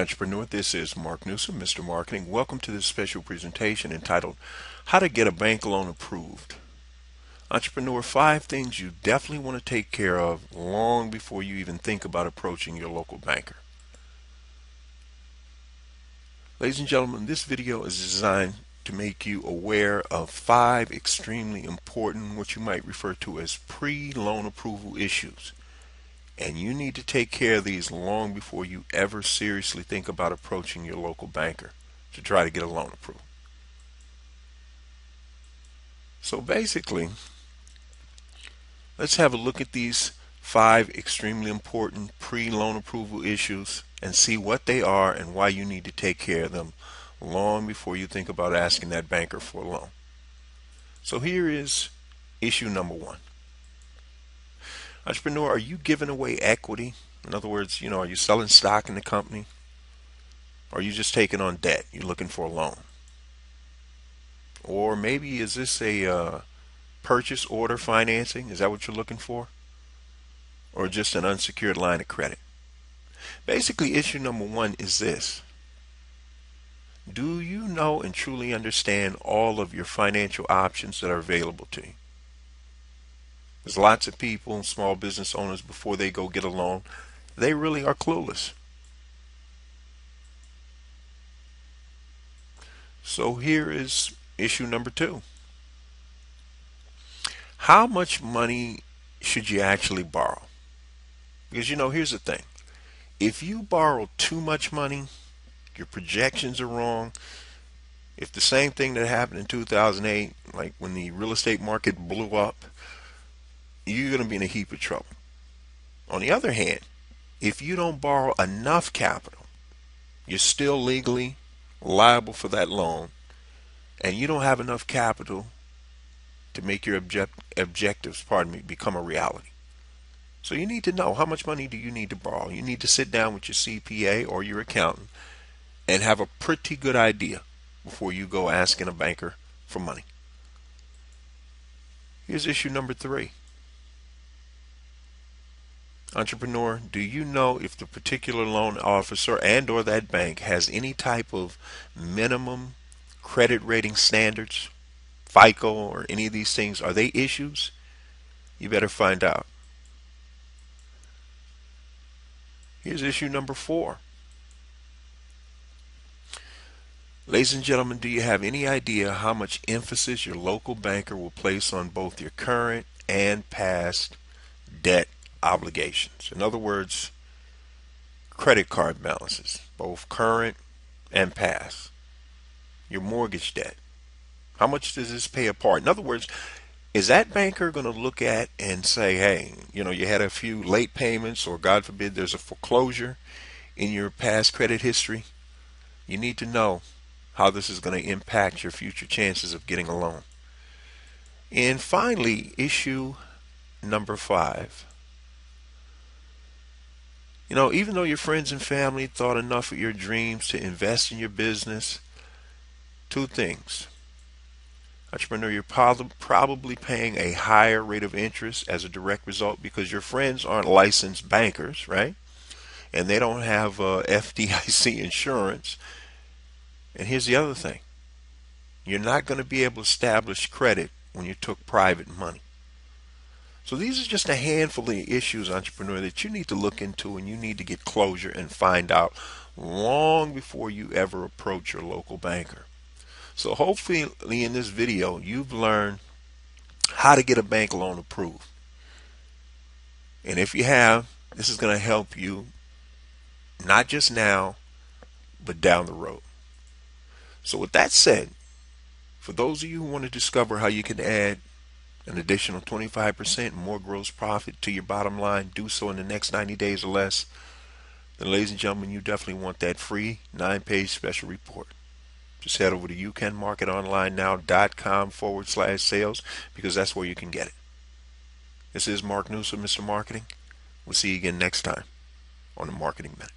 Entrepreneur. This is Mark Newsom, Mr. Marketing. Welcome to this special presentation entitled How to Get a Bank Loan Approved. Entrepreneur, 5 things you definitely want to take care of long before you even think about approaching your local banker. Ladies and gentlemen, this video is designed to make you aware of 5 extremely important, what you might refer to as pre-loan approval issues. And you need to take care of these long before you ever seriously think about approaching your local banker to try to get a loan approved. So basically, let's have a look at these 5 extremely important pre-loan approval issues and see what they are and why you need to take care of them long before you think about asking that banker for a loan. So here is issue number 1. Entrepreneur, are you giving away equity? In other words, are you selling stock in the company? Or are you just taking on debt? You're looking for a loan. Or maybe is this a purchase order financing? Is that what you're looking for? Or just an unsecured line of credit? Basically, issue number 1 is this. Do you know and truly understand all of your financial options that are available to you? There's lots of people, small business owners, before they go get a loan, they really are clueless. So here is issue number 2. How much money should you actually borrow? Because here's the thing. If you borrow too much money, your projections are wrong. If the same thing that happened in 2008, like when the real estate market blew up, you're going to be in a heap of trouble. On the other hand, if you don't borrow enough capital, you're still legally liable for that loan, and you don't have enough capital to make your objectives, become a reality. So you need to know, how much money do you need to borrow? You need to sit down with your CPA or your accountant and have a pretty good idea before you go asking a banker for money. Here's issue number 3. Entrepreneur, do you know if the particular loan officer and or that bank has any type of minimum credit rating standards, FICO or any of these things? Are they issues? You better find out. Here's issue number 4. Ladies and gentlemen, do you have any idea how much emphasis your local banker will place on both your current and past debt obligations? In other words, credit card balances, both current and past. Your mortgage debt. How much does this pay a part? In other words, is that banker going to look at and say, hey, you had a few late payments, or God forbid there's a foreclosure in your past credit history? You need to know how this is going to impact your future chances of getting a loan. And finally, issue number 5. Even though your friends and family thought enough of your dreams to invest in your business, 2 things. Entrepreneur, you're probably paying a higher rate of interest as a direct result because your friends aren't licensed bankers, right? And they don't have FDIC insurance. And here's the other thing. You're not going to be able to establish credit when you took private money. So these are just a handful of issues, entrepreneur, that you need to look into and you need to get closure and find out long before you ever approach your local banker. So hopefully in this video you've learned how to get a bank loan approved. And if you have, this is going to help you not just now, but down the road. So with that said, for those of you who want to discover how you can add an additional 25% more gross profit to your bottom line, do so in the next 90 days or less, then ladies and gentlemen, you definitely want that free 9-page special report. Just head over to youcanmarketonlinenow.com/sales because that's where you can get it. This is Mark Newsom, Mr. Marketing. We'll see you again next time on the Marketing Minute.